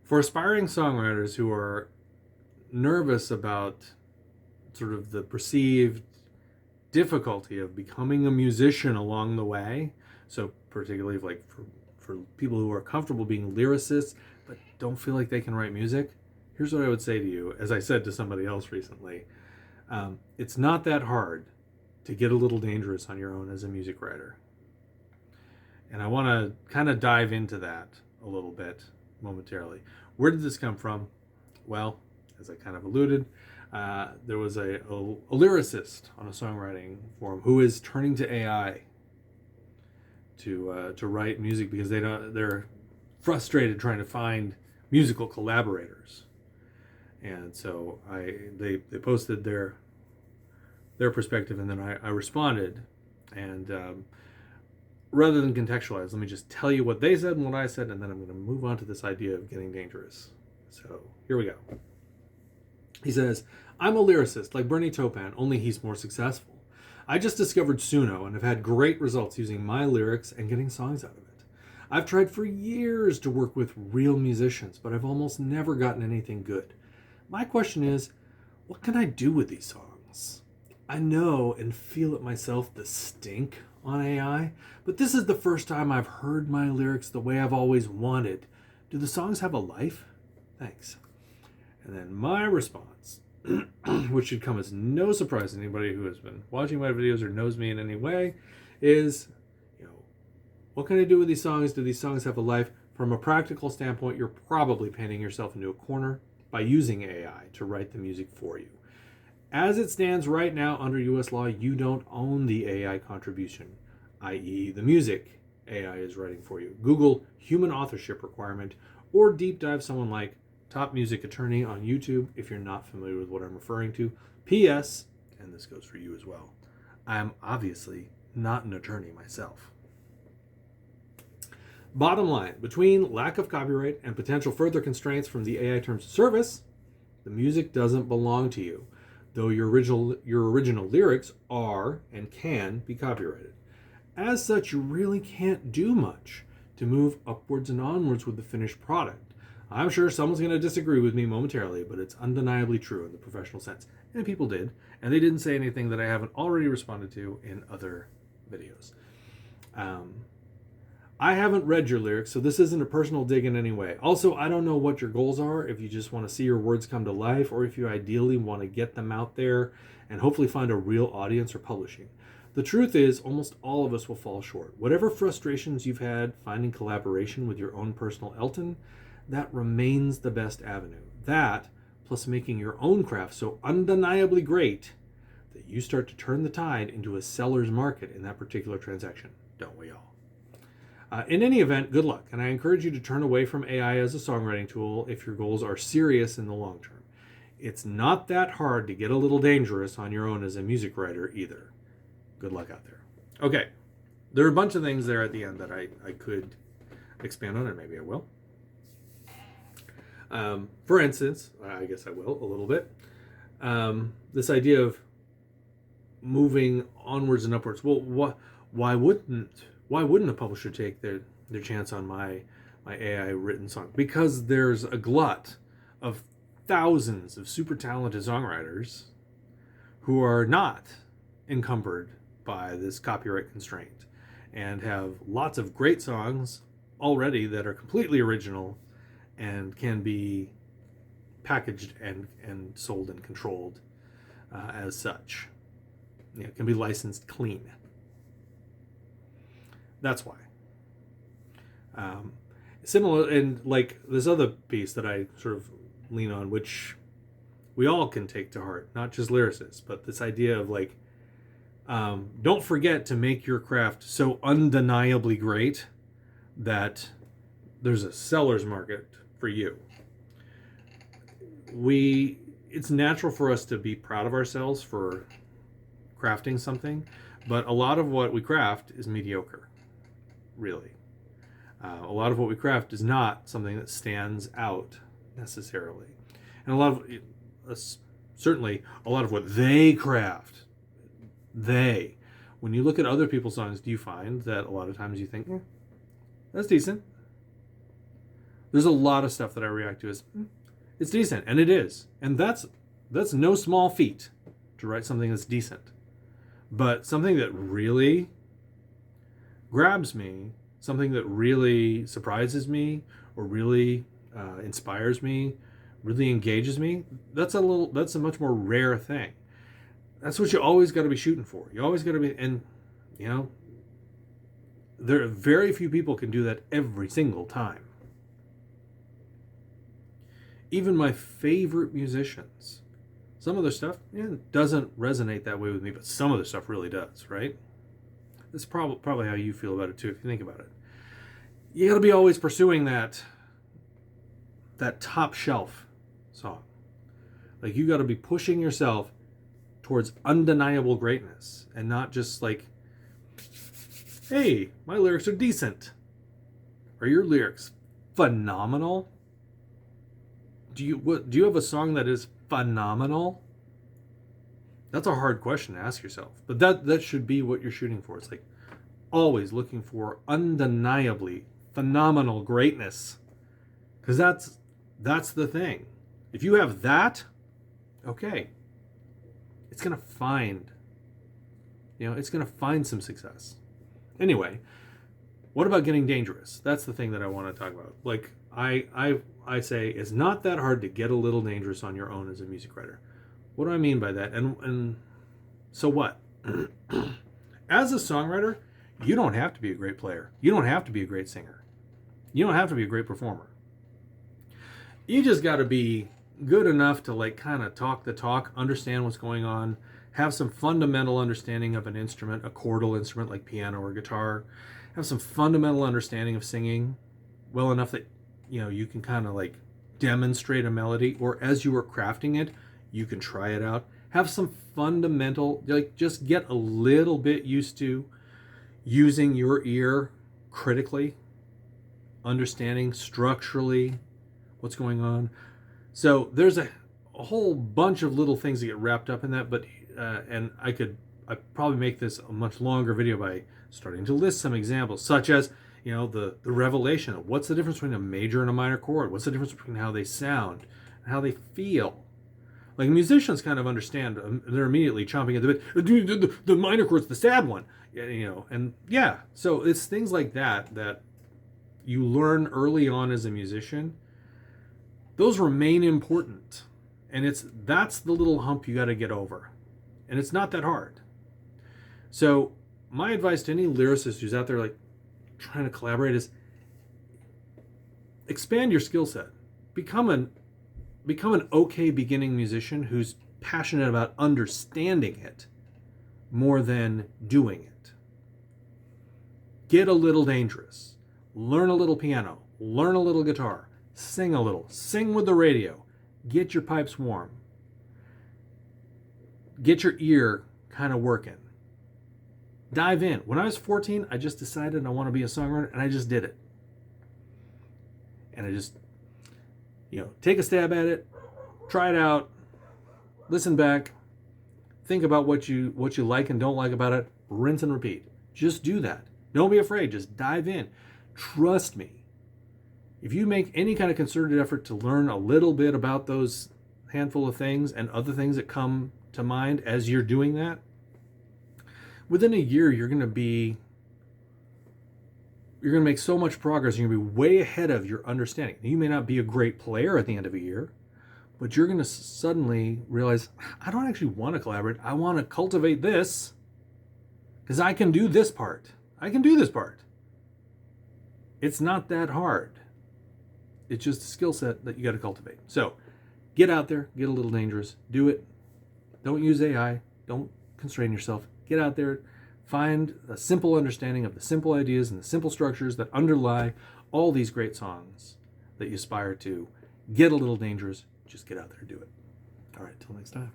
For aspiring songwriters who are nervous about sort of the perceived difficulty of becoming a musician along the way, so particularly like for people who are comfortable being lyricists but don't feel like they can write music, here's what I would say to you, as I said to somebody else recently. It's not that hard to get a little dangerous on your own as a music writer. And I want to kind of dive into that a little bit momentarily. Where did this come from? Well, as I kind of alluded, there was a lyricist on a songwriting forum who is turning to AI to write music because they're frustrated trying to find musical collaborators. And so they posted their perspective, and then I responded. And rather than contextualize, let me just tell you what they said and what I said, and then I'm going to move on to this idea of getting dangerous. So here we go. He says, I'm a lyricist like Bernie Taupin, only he's more successful. I just discovered Suno and have had great results using my lyrics and getting songs out of it. I've tried for years to work with real musicians, but I've almost never gotten anything good. My question is, what can I do with these songs? I know and feel it myself, the stink on AI, but this is the first time I've heard my lyrics the way I've always wanted. Do the songs have a life? Thanks. And then my response, which should come as no surprise to anybody who has been watching my videos or knows me in any way, is, what can I do with these songs? Do these songs have a life? From a practical standpoint, you're probably painting yourself into a corner by using AI to write the music for you. As it stands right now under US law, you don't own the AI contribution, i.e. the music AI is writing for you. Google human authorship requirement or deep dive someone like Top Music Attorney on YouTube if you're not familiar with what I'm referring to. P.S., and this goes for you as well, I'm obviously not an attorney myself. Bottom line, between lack of copyright and potential further constraints from the AI terms of service, the music doesn't belong to you, though your original lyrics are and can be copyrighted. As such, you really can't do much to move upwards and onwards with the finished product. I'm sure someone's going to disagree with me momentarily, but it's undeniably true in the professional sense. And people did, and they didn't say anything that I haven't already responded to in other videos. I haven't read your lyrics, so this isn't a personal dig in any way. Also, I don't know what your goals are, if you just want to see your words come to life, or if you ideally want to get them out there and hopefully find a real audience or publishing. The truth is, almost all of us will fall short. Whatever frustrations you've had finding collaboration with your own personal Elton, that remains the best avenue. That, plus making your own craft so undeniably great that you start to turn the tide into a seller's market in that particular transaction. Don't we all? In any event, good luck, and I encourage you to turn away from AI as a songwriting tool if your goals are serious in the long term. It's not that hard to get a little dangerous on your own as a music writer either. Good luck out there. Okay, there are a bunch of things there at the end that I could expand on, and maybe I will. For instance, I guess I will a little bit. This idea of moving onwards and upwards. Well, why wouldn't a publisher take their chance on my AI written song? Because there's a glut of thousands of super talented songwriters who are not encumbered by this copyright constraint and have lots of great songs already that are completely original and can be packaged and sold and controlled as such. It can be licensed clean. That's why. Similar, and like this other piece that I sort of lean on, which we all can take to heart, not just lyricists, but this idea of like, don't forget to make your craft so undeniably great that there's a seller's market for you. It's natural for us to be proud of ourselves for crafting something, but a lot of what we craft is mediocre. Really. A lot of what we craft is not something that stands out necessarily. And certainly a lot of what they craft, when you look at other people's songs, do you find that a lot of times you think, that's decent? There's a lot of stuff that I react to as it's decent, and it is, and that's no small feat to write something that's decent. But something that really grabs me, something that really surprises me, or really inspires me, really engages me, that's a much more rare thing. That's what you always got to be shooting for. You always got to be, and you know, there are very few people can do that every single time. Even my favorite musicians, some of their stuff doesn't resonate that way with me, but some of their stuff really does, right? That's probably how you feel about it too, if you think about it. You got to be always pursuing that top shelf song. Like, you got to be pushing yourself towards undeniable greatness, and not just like, hey, my lyrics are decent. Are your lyrics phenomenal? Do you have a song that is phenomenal? That's a hard question to ask yourself. But that should be what you're shooting for. It's like always looking for undeniably phenomenal greatness. Because that's the thing. If you have that, okay, it's gonna find some success. Anyway, what about getting dangerous? That's the thing that I want to talk about. Like, I say it's not that hard to get a little dangerous on your own as a music writer. What do I mean by that? And so what? As a songwriter, you don't have to be a great player. You don't have to be a great singer. You don't have to be a great performer. You just got to be good enough to like kind of talk the talk, understand what's going on, have some fundamental understanding of an instrument, a chordal instrument like piano or guitar, have some fundamental understanding of singing well enough that you can kind of like demonstrate a melody, or as you are crafting it, you can try it out. Have some fundamental, like, just get a little bit used to using your ear critically, understanding structurally what's going on. So there's a whole bunch of little things that get wrapped up in that, but and I'd probably make this a much longer video by starting to list some examples, such as the revelation of what's the difference between a major and a minor chord, what's the difference between how they sound and how they feel. Like, musicians kind of understand, they're immediately chomping at the bit, the minor chord's the sad one, and yeah, so it's things like that you learn early on as a musician. Those remain important, and that's the little hump you got to get over, and it's not that hard. So my advice to any lyricist who's out there like trying to collaborate is expand your skill set. Become an okay beginning musician who's passionate about understanding it more than doing it. Get a little dangerous. Learn a little piano. Learn a little guitar. Sing a little. Sing with the radio. Get your pipes warm. Get your ear kind of working. Dive in. When I was 14, I just decided I want to be a songwriter, and I just did it. And I just, take a stab at it, try it out, listen back, think about what you like and don't like about it, rinse and repeat. Just do that. Don't be afraid. Just dive in. Trust me. If you make any kind of concerted effort to learn a little bit about those handful of things and other things that come to mind as you're doing that, within a year, you're going to make so much progress. You're going to be way ahead of your understanding. You may not be a great player at the end of a year, but you're going to suddenly realize, I don't actually want to collaborate. I want to cultivate this because I can do this part. I can do this part. It's not that hard. It's just a skill set that you got to cultivate. So get out there, get a little dangerous, do it. Don't use AI. Don't constrain yourself. Get out there, find a simple understanding of the simple ideas and the simple structures that underlie all these great songs that you aspire to. Get a little dangerous. Just get out there and do it. All right, till next time.